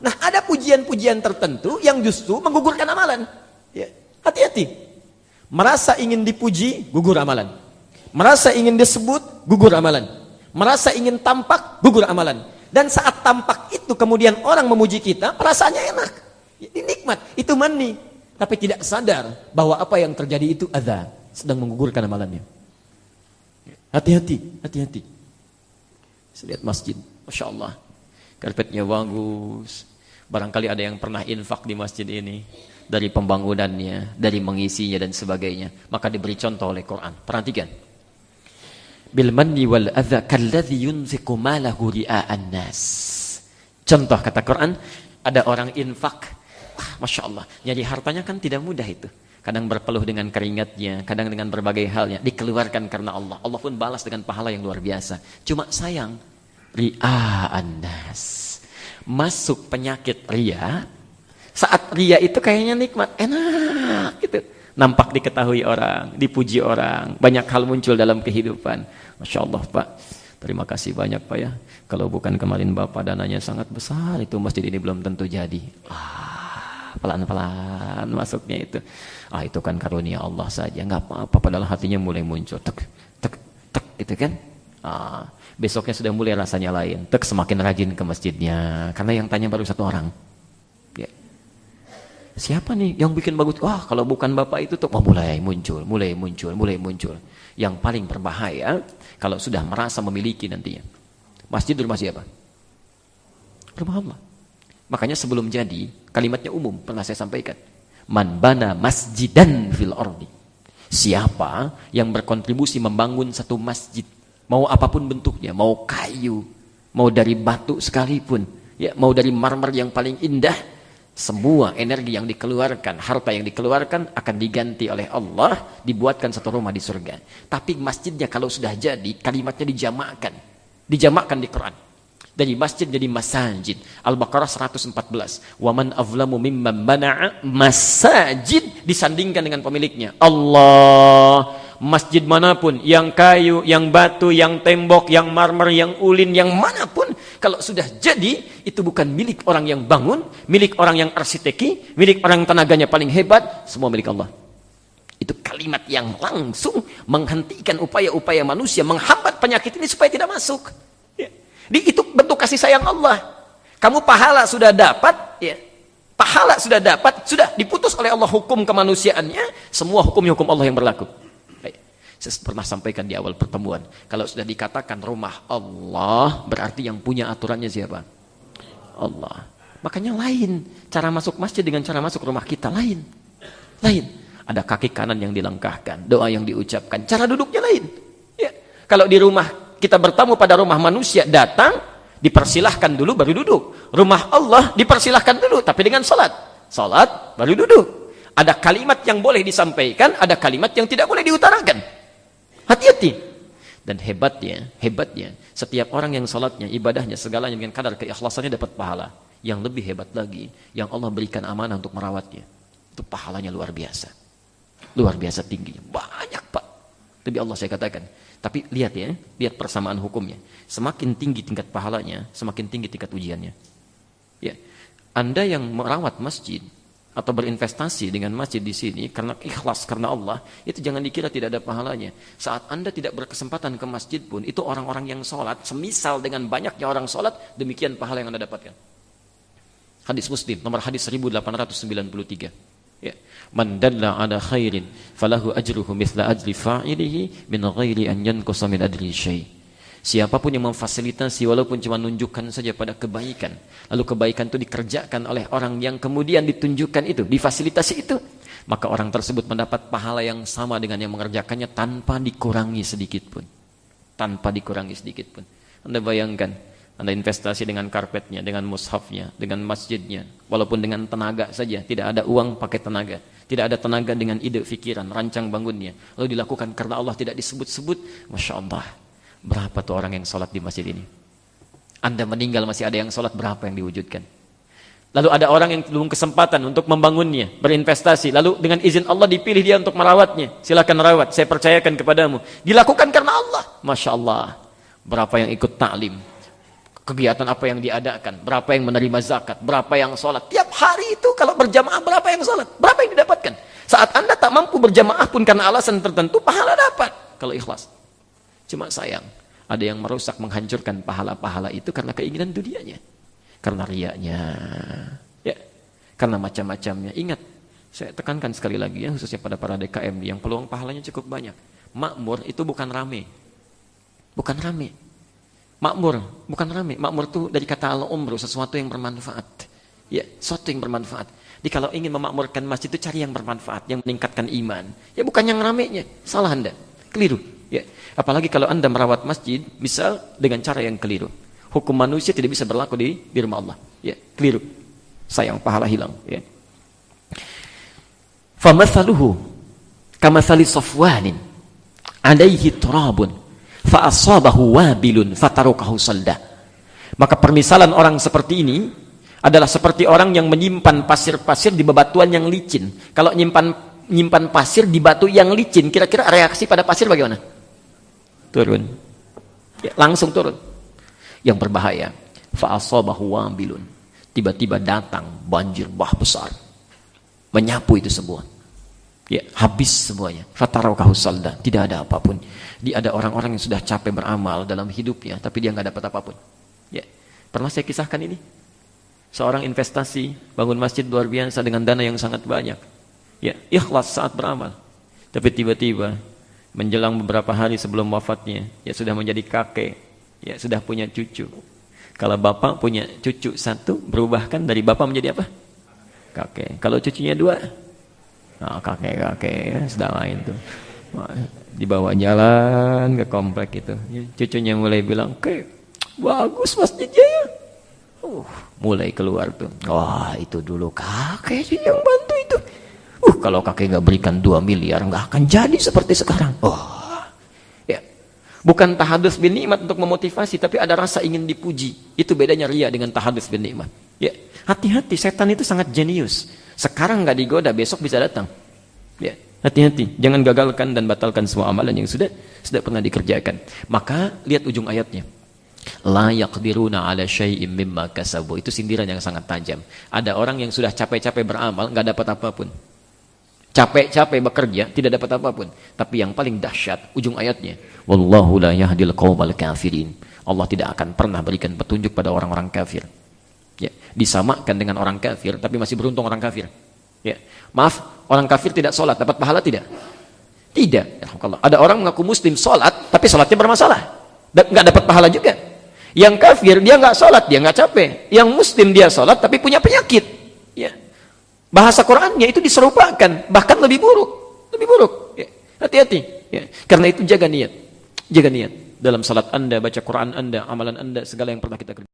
Nah, ada pujian-pujian tertentu yang justru menggugurkan amalan. Ya, hati-hati. Merasa ingin dipuji, gugur amalan. Merasa ingin disebut, gugur amalan. Merasa ingin tampak, gugur amalan. Dan saat tampak itu kemudian orang memuji kita, perasaannya enak. Ini nikmat, itu mani. Tapi tidak sadar bahwa apa yang terjadi itu adza, sedang menggugurkan amalannya. Hati-hati, hati-hati. Saya lihat masjid, Masya Allah. Karpetnya bagus. Barangkali ada yang pernah infak di masjid ini. Dari pembangunannya, dari mengisinya dan sebagainya. Maka diberi contoh oleh Quran. Perhatikan. Bil manni wal adza kalladzi yunfiqu malahu ria'an nas. Contoh kata Quran, ada orang infak. Masya Allah, nyari hartanya kan tidak mudah itu. Kadang berpeluh dengan keringatnya, kadang dengan berbagai halnya, dikeluarkan karena Allah. Allah pun balas dengan pahala yang luar biasa. Cuma sayang, ria'an nas. Masuk penyakit ria. Saat ria itu kayaknya nikmat, enak gitu. Nampak diketahui orang, dipuji orang, banyak hal muncul dalam kehidupan. Masya Allah Pak, terima kasih banyak Pak ya. Kalau bukan kemarin Bapak dananya sangat besar, itu masjid ini belum tentu jadi. Pelan-pelan masuknya itu. Itu kan karunia Allah saja, nggak apa-apa. Padahal hatinya mulai muncul, tek, tek, tek, gitu kan. Besoknya sudah mulai rasanya lain. Tek, semakin rajin ke masjidnya, karena yang tanya baru satu orang. Ya. Siapa nih yang bikin bagus? Wah, kalau bukan Bapak itu tuh, mulai muncul. Yang paling berbahaya kalau sudah merasa memiliki nantinya. Masjid rumah siapa? Rumah Allah. Makanya sebelum jadi, kalimatnya umum, pernah saya sampaikan. Man bana masjidan fil ardi. Siapa yang berkontribusi membangun satu masjid, mau apapun bentuknya, mau kayu, mau dari batu sekalipun, ya, mau dari marmer yang paling indah, semua energi yang dikeluarkan, harta yang dikeluarkan akan diganti oleh Allah, dibuatkan satu rumah di surga. Tapi masjidnya kalau sudah jadi, kalimatnya dijamakkan di Quran. Dari masjid jadi masajid. Al-Baqarah 114. Wa man azlamu mimman mana'a masajid, disandingkan dengan pemiliknya. Allah. Masjid manapun, yang kayu, yang batu, yang tembok, yang marmer, yang ulin, yang manapun, kalau sudah jadi, itu bukan milik orang yang bangun, milik orang yang arsiteki, milik orang yang tenaganya paling hebat, semua milik Allah. Itu kalimat yang langsung menghentikan upaya-upaya manusia menghambat penyakit ini supaya tidak masuk. Itu bentuk kasih sayang Allah. Kamu pahala sudah dapat, ya. Pahala sudah dapat, sudah diputus oleh Allah hukum kemanusiaannya, semua hukumnya hukum Allah yang berlaku. Baik. Saya pernah sampaikan di awal pertemuan, kalau sudah dikatakan rumah Allah, berarti yang punya aturannya siapa? Allah. Makanya lain cara masuk masjid dengan cara masuk rumah kita, lain. Ada kaki kanan yang dilangkahkan, doa yang diucapkan, cara duduknya lain. Ya. Kalau di rumah kita bertamu pada rumah manusia, datang, dipersilahkan dulu baru duduk. Rumah Allah dipersilahkan dulu, tapi dengan salat. Salat baru duduk. Ada kalimat yang boleh disampaikan, ada kalimat yang tidak boleh diutarakan. Hati-hati. Dan hebatnya, setiap orang yang salatnya, ibadahnya, segalanya dengan kadar keikhlasannya dapat pahala. Yang lebih hebat lagi, yang Allah berikan amanah untuk merawatnya. Itu pahalanya luar biasa. Luar biasa tingginya. Banyak Pak. Tapi Allah saya katakan, tapi lihat ya, lihat persamaan hukumnya. Semakin tinggi tingkat pahalanya, semakin tinggi tingkat ujiannya. Ya, Anda yang merawat masjid atau berinvestasi dengan masjid di sini karena ikhlas karena Allah, itu jangan dikira tidak ada pahalanya. Saat Anda tidak berkesempatan ke masjid pun, itu orang-orang yang sholat, semisal dengan banyaknya orang sholat, demikian pahala yang Anda dapatkan. Hadis Muslim, nomor hadis 1893. Ya. Man dalla ala khairin falahu ajruhu mithla ajri fa'ilihi min ghairi an yanqusa min ajri syai'. Siapapun yang memfasilitasi walaupun cuma menunjukkan saja pada kebaikan, lalu kebaikan itu dikerjakan oleh orang yang kemudian ditunjukkan itu, difasilitasi itu, maka orang tersebut mendapat pahala yang sama dengan yang mengerjakannya tanpa dikurangi sedikit pun. Tanpa dikurangi sedikit pun. Anda bayangkan, Anda investasi dengan karpetnya, dengan mushafnya, dengan masjidnya, walaupun dengan tenaga saja, tidak ada uang pakai tenaga, tidak ada tenaga dengan ide fikiran, rancang bangunnya, lalu dilakukan karena Allah tidak disebut-sebut, Masya Allah, berapa tuh orang yang sholat di masjid ini? Anda meninggal masih ada yang sholat, berapa yang diwujudkan? Lalu ada orang yang belum kesempatan untuk membangunnya, berinvestasi, lalu dengan izin Allah dipilih dia untuk merawatnya, silakan rawat, saya percayakan kepadamu, dilakukan karena Allah, Masya Allah, berapa yang ikut ta'lim, kegiatan apa yang diadakan, berapa yang menerima zakat, berapa yang sholat. Tiap hari itu kalau berjamaah berapa yang sholat, berapa yang didapatkan. Saat Anda tak mampu berjamaah pun karena alasan tertentu, pahala dapat kalau ikhlas. Cuma sayang, ada yang merusak, menghancurkan pahala-pahala itu karena keinginan dunianya, karena riyanya, ya, karena macam-macamnya. Ingat, saya tekankan sekali lagi ya, khususnya pada para DKM yang peluang pahalanya cukup banyak. Makmur itu bukan rame, bukan rame. Makmur bukan rame. Makmur itu dari kata al-umru, sesuatu yang bermanfaat. Ya, sesuatu yang bermanfaat. Jadi kalau ingin memakmurkan masjid itu cari yang bermanfaat, yang meningkatkan iman. Ya bukan yang ramenya. Salah Anda, keliru. Ya, apalagi kalau Anda merawat masjid, misal dengan cara yang keliru. Hukum manusia tidak bisa berlaku di rumah Allah. Ya, keliru. Sayang, pahala hilang. Ya. Famathaluhu kamathali safwanin alaihi turabun fa asabahu wabilun fatarukahu salda. Maka permisalan orang seperti ini adalah seperti orang yang menyimpan pasir-pasir di bebatuan yang licin. Kalau nyimpan pasir di batu yang licin, kira-kira reaksi pada pasir bagaimana? Turun. Ya, langsung turun. Yang berbahaya, fa asabahu wabilun. Tiba-tiba datang banjir bah besar. Menyapu itu semua. Ya, habis semuanya. Fatarukahu salda, tidak ada apapun. Dia ada orang-orang yang sudah capek beramal dalam hidupnya, tapi dia nggak dapat apapun. Ya, pernah saya kisahkan ini. Seorang investasi bangun masjid luar biasa dengan dana yang sangat banyak. Ya, ikhlas saat beramal. Tapi tiba-tiba menjelang beberapa hari sebelum wafatnya, ya sudah menjadi kakek, ya sudah punya cucu. Kalau bapak punya cucu satu, berubahkan dari bapak menjadi apa? Kakek. Kalau cucunya dua, nah, kakek-kakek ya, sudah lain tuh. Dibawa jalan ke komplek itu. Ya, cucunya mulai bilang, "Kek, bagus masjidnya ya." Mulai keluar tuh. Wah, itu dulu kakek sih yang bantu itu. Kalau kakek nggak berikan 2 miliar, nggak akan jadi seperti sekarang. Ya. Bukan tahadus bin nikmat untuk memotivasi, tapi ada rasa ingin dipuji. Itu bedanya ria dengan tahadus bin nikmat. Ya, hati-hati, setan itu sangat jenius. Sekarang nggak digoda, besok bisa datang. Ya, hati-hati, jangan gagalkan dan batalkan semua amalan yang sudah pernah dikerjakan. Maka lihat ujung ayatnya. La yaqdiruna ala syai'im mimma kasabu. Itu sindiran yang sangat tajam. Ada orang yang sudah capek-capek beramal, nggak dapat apapun. Capek-capek bekerja, tidak dapat apapun. Tapi yang paling dahsyat ujung ayatnya, wallahu la yahdil qaumal kafirin. Allah tidak akan pernah berikan petunjuk pada orang-orang kafir. Ya, disamakan dengan orang kafir, tapi masih beruntung orang kafir. Ya, maaf, orang kafir tidak sholat, dapat pahala tidak? Tidak. Ada orang mengaku muslim sholat, tapi sholatnya bermasalah, nggak dapat pahala juga. Yang kafir dia nggak sholat, dia nggak capek. Yang muslim dia sholat, tapi punya penyakit. Ya, bahasa Qurannya itu diserupakan, bahkan lebih buruk. Ya, hati-hati. Ya, karena itu jaga niat dalam salat Anda, baca Quran Anda, amalan Anda, segala yang pernah kita kerjakan.